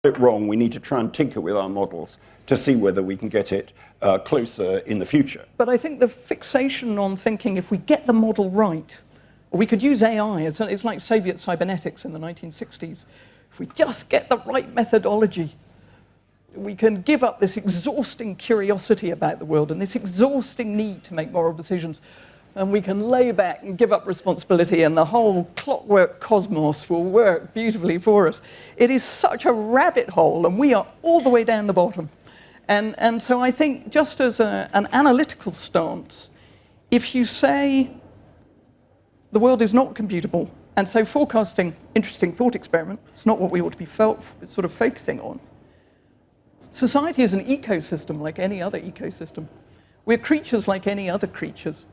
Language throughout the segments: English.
it wrong, we need to try and tinker with our models to see whether we can get it closer in the future. But I think the fixation on thinking if we get the model right, or we could use AI, it's like Soviet cybernetics in the 1960s. If we just get the right methodology, we can give up this exhausting curiosity about the world and this exhausting need to make moral decisions, and we can lay back and give up responsibility, and the whole clockwork cosmos will work beautifully for us. It is such a rabbit hole, and we are all the way down the bottom. And so I think, just as an analytical stance, if you say the world is not computable, and so forecasting, interesting thought experiment, it's not what we ought to be sort of focusing on. Society is an ecosystem like any other ecosystem. We're creatures like any other creatures.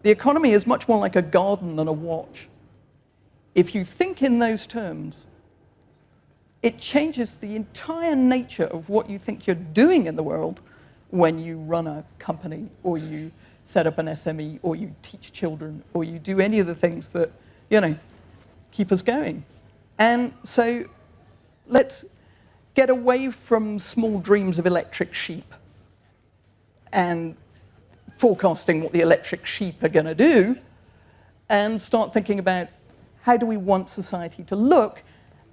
The economy is much more like a garden than a watch. If you think in those terms, it changes the entire nature of what you think you're doing in the world when you run a company, or you set up an SME, or you teach children, or you do any of the things that, keep us going. And so let's get away from small dreams of electric sheep and forecasting what the electric sheep are going to do, and start thinking about how do we want society to look,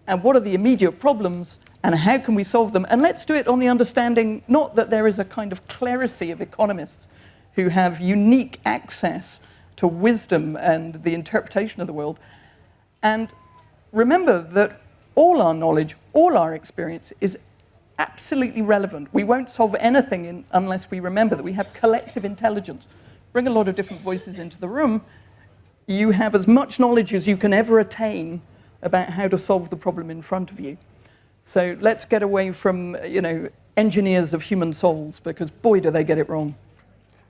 and what are the immediate problems, and how can we solve them. And let's do it on the understanding, not that there is a kind of clerisy of economists who have unique access to wisdom and the interpretation of the world. And remember that all our knowledge, all our experience is absolutely relevant. We won't solve anything unless we remember that we have collective intelligence. Bring a lot of different voices into the room. You have as much knowledge as you can ever attain about how to solve the problem in front of you. So let's get away from, engineers of human souls, because boy, do they get it wrong.